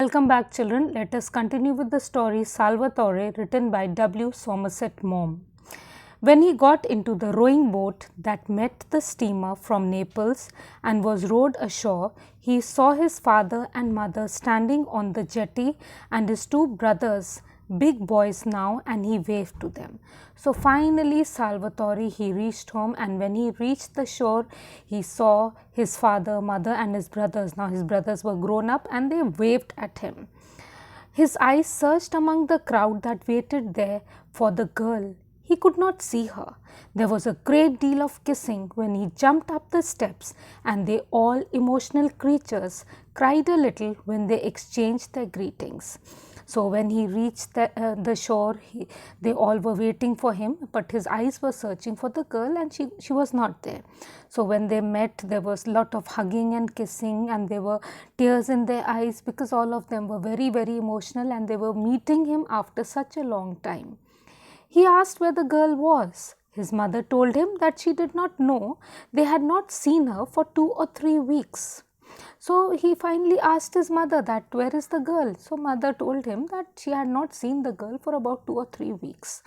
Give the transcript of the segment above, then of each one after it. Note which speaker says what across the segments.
Speaker 1: Welcome back, children. Let us continue with the story Salvatore, written by W. Somerset Maugham. When he got into the rowing boat that met the steamer from Naples and was rowed ashore, he saw his father and mother standing on the jetty and his two brothers, big boys now, and he waved to them. So finally Salvatore, he reached home, and when he reached the shore, he saw his father, mother and his brothers. Now his brothers were grown up and they waved at him. His eyes searched among the crowd that waited there for the girl. He could not see her. There was a great deal of kissing when he jumped up the steps, and they all emotional creatures cried a little when they exchanged their greetings. So when he reached the shore, they all were waiting for him, but his eyes were searching for the girl and she was not there. So when they met, there was a lot of hugging and kissing, and there were tears in their eyes because all of them were very, very emotional and they were meeting him after such a long time. He asked where the girl was. His mother told him that she did not know. They had not seen her for 2 or 3 weeks. So he finally asked his mother that where is the girl? So mother told him that she had not seen the girl for about 2 or 3 weeks.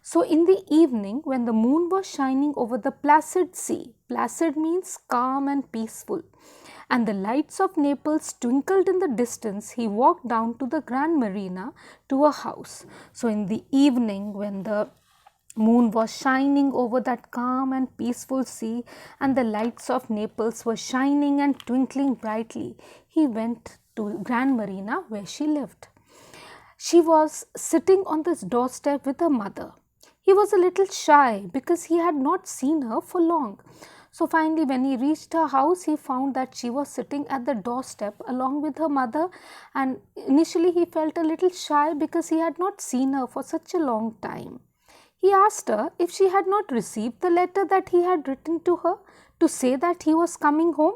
Speaker 1: So in the evening, when the moon was shining over the placid sea, placid means calm and peaceful, and the lights of Naples twinkled in the distance, he walked down to the Grand Marina to a house. So in the evening, when the moon was shining over that calm and peaceful sea, and the lights of Naples were shining and twinkling brightly, he went to Grand Marina where she lived. She was sitting on this doorstep with her mother. He was a little shy because he had not seen her for long. So finally, when he reached her house, he found that she was sitting at the doorstep along with her mother, and initially he felt a little shy because he had not seen her for such a long time. He asked her if she had not received the letter that he had written to her to say that he was coming home.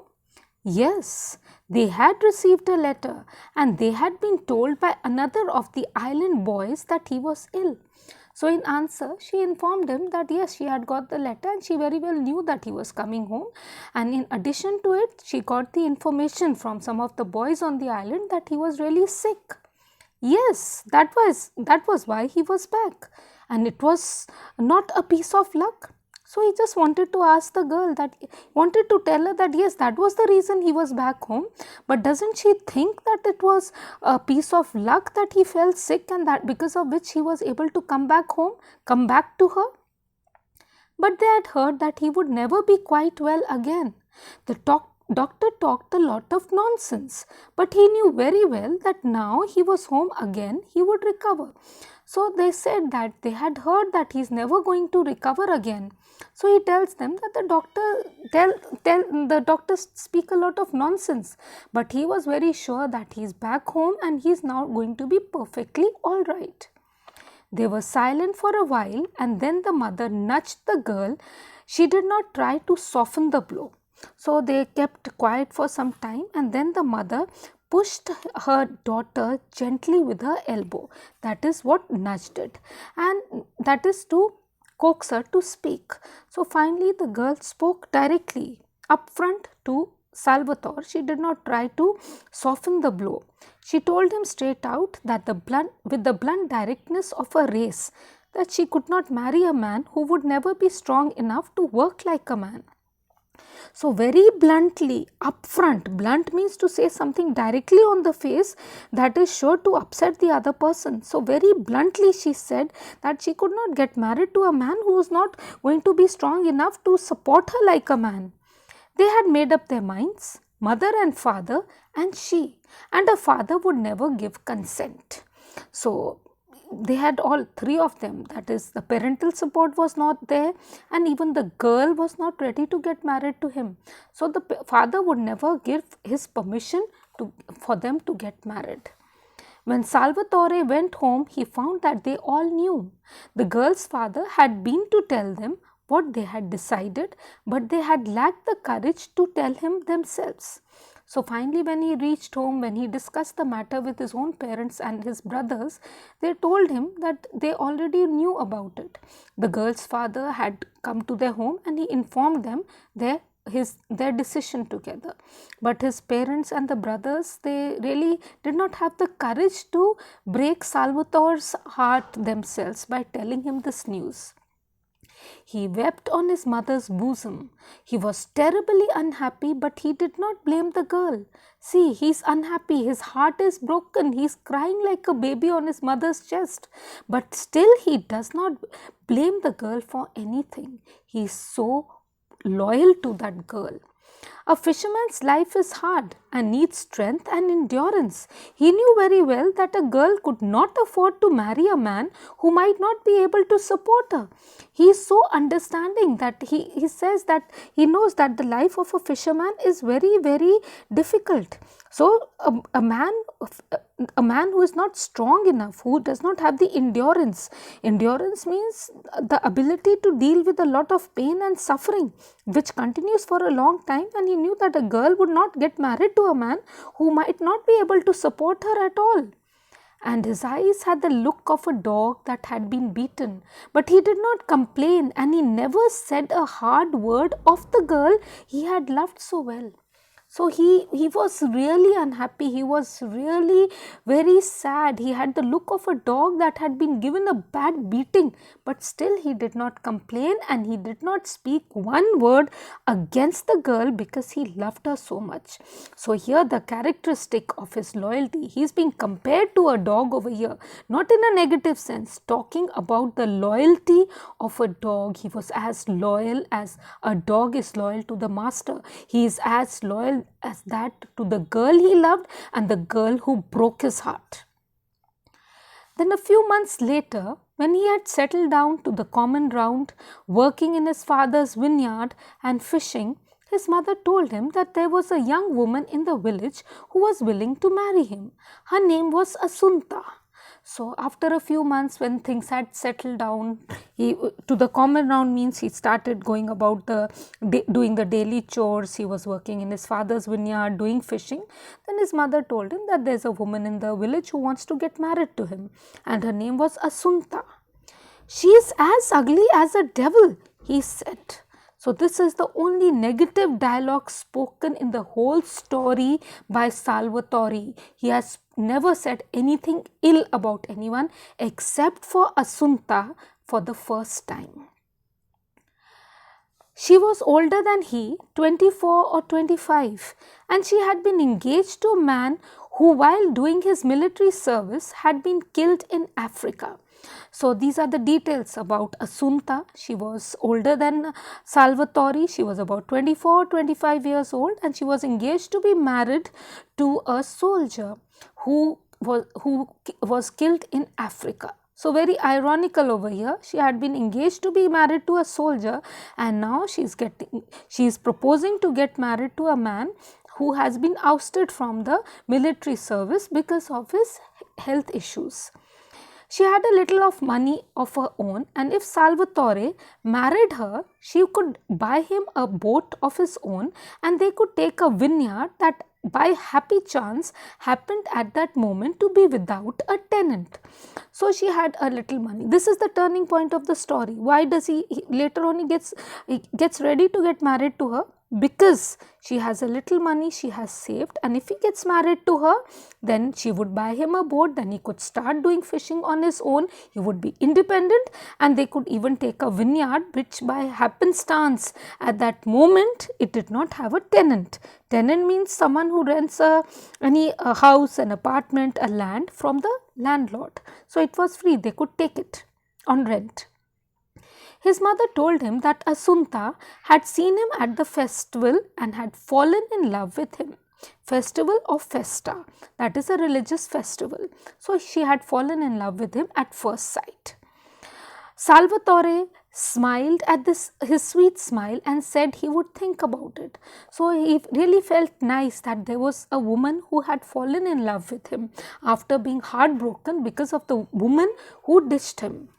Speaker 1: Yes, they had received a letter, and they had been told by another of the island boys that he was ill. So in answer, she informed him that yes, she had got the letter and she very well knew that he was coming home, and in addition to it, she got the information from some of the boys on the island that he was really sick. Yes, that was why he was back, and it was not a piece of luck. So he just wanted to ask the girl that, wanted to tell her that yes, that was the reason he was back home, but doesn't she think that it was a piece of luck that he fell sick and that because of which he was able to come back home, come back to her? But they had heard that he would never be quite well again. The doctor talked a lot of nonsense, but he knew very well that now he was home again, he would recover. So they said that they had heard that he is never going to recover again. So he tells them that the doctors speak a lot of nonsense, but he was very sure that he is back home and he is now going to be perfectly all right. They were silent for a while, and then the mother nudged the girl. She did not try to soften the blow. So they kept quiet for some time, and then the mother pushed her daughter gently with her elbow. That is what nudged it, and that is to coax her to speak. So finally the girl spoke directly upfront to Salvatore. She did not try to soften the blow. She told him straight out that with the blunt directness of a race, that she could not marry a man who would never be strong enough to work like a man. So very bluntly, upfront, blunt means to say something directly on the face that is sure to upset the other person. So very bluntly she said that she could not get married to a man who was not going to be strong enough to support her like a man. They had made up their minds, mother and father and she, and her father would never give consent. So they had all three of them, that is, the parental support was not there, and even the girl was not ready to get married to him. So the father would never give his permission for them to get married. When Salvatore went home, he found that they all knew. The girl's father had been to tell them what they had decided, but they had lacked the courage to tell him themselves. So finally, when he reached home, when he discussed the matter with his own parents and his brothers, they told him that they already knew about it. The girl's father had come to their home and he informed them their their decision together. But his parents and the brothers, they really did not have the courage to break Salvatore's heart themselves by telling him this news. He wept on his mother's bosom. He was terribly unhappy, but he did not blame the girl. See, he's unhappy, his heart is broken, he's crying like a baby on his mother's chest. But still, he does not blame the girl for anything. He is so loyal to that girl. A fisherman's life is hard and needs strength and endurance. He knew very well that a girl could not afford to marry a man who might not be able to support her. He is so understanding that he says that he knows that the life of a fisherman is very, very difficult. So, a man who is not strong enough, who does not have the endurance means the ability to deal with a lot of pain and suffering, which continues for a long time, and he knew that a girl would not get married to a man who might not be able to support her at all. And his eyes had the look of a dog that had been beaten, but he did not complain, and he never said a hard word of the girl he had loved so well. So he was really unhappy, he was really very sad. He had the look of a dog that had been given a bad beating, but still he did not complain, and he did not speak one word against the girl because he loved her so much. So here the characteristic of his loyalty, he is being compared to a dog over here, not in a negative sense, talking about the loyalty of a dog. He was as loyal as a dog is loyal to the master. He is as loyal as that to the girl he loved and the girl who broke his heart. Then a few months later, when he had settled down to the common round, working in his father's vineyard and fishing, his mother told him that there was a young woman in the village who was willing to marry him. Her name was Asunta. So after a few months, when things had settled down, to the common round means he started going about doing the daily chores. He was working in his father's vineyard, doing fishing. Then his mother told him that there is a woman in the village who wants to get married to him, and her name was Asunta. She is as ugly as a devil, he said. So this is the only negative dialogue spoken in the whole story by Salvatore. He has never said anything ill about anyone except for Asunta for the first time. She was older than he, 24 or 25, and she had been engaged to a man who, while doing his military service, had been killed in Africa. So these are the details about Asunta. She was older than Salvatore. She was about 24-25 years old, and she was engaged to be married to a soldier who was killed in Africa. So very ironical over here. She had been engaged to be married to a soldier, and now she is proposing to get married to a man who has been ousted from the military service because of his health issues. She had a little of money of her own, and if Salvatore married her, she could buy him a boat of his own, and they could take a vineyard that by happy chance happened at that moment to be without a tenant. So she had a little money. This is the turning point of the story. Why does he later on he gets ready to get married to her? Because she has a little money she has saved, and if he gets married to her, then she would buy him a boat, then he could start doing fishing on his own, he would be independent, and they could even take a vineyard which by happenstance at that moment it did not have a tenant. Tenant means someone who rents a house, an apartment, a land from the landlord. So it was free, they could take it on rent. His mother told him that Asunta had seen him at the festival and had fallen in love with him. Festival of Festa, that is a religious festival. So she had fallen in love with him at first sight. Salvatore smiled at his sweet smile and said he would think about it. So he really felt nice that there was a woman who had fallen in love with him after being heartbroken because of the woman who ditched him.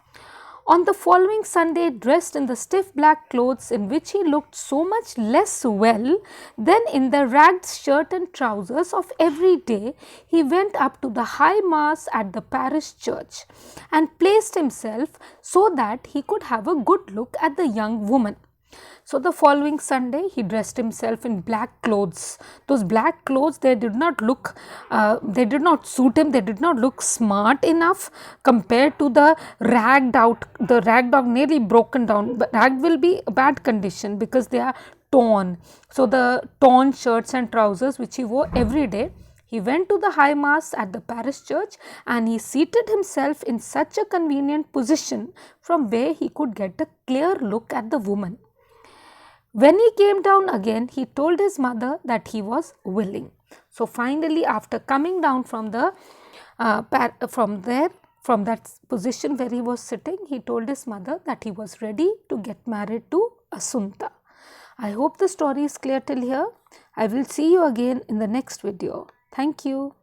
Speaker 1: On the following Sunday, dressed in the stiff black clothes in which he looked so much less well than in the ragged shirt and trousers of every day, he went up to the high mass at the parish church and placed himself so that he could have a good look at the young woman. So the following Sunday, he dressed himself in black clothes. Those black clothes, they did not look, they did not suit him. They did not look smart enough compared to the ragged out. The rag dog nearly broken down. But rag will be a bad condition because they are torn. So the torn shirts and trousers which he wore every day. He went to the high mass at the parish church and he seated himself in such a convenient position from where he could get a clear look at the woman. When he came down again, he told his mother that he was willing. So finally, after coming down from the from that position where he was sitting, he told his mother that he was ready to get married to Asunta. I hope the story is clear till here. I will see you again in the next video. Thank you.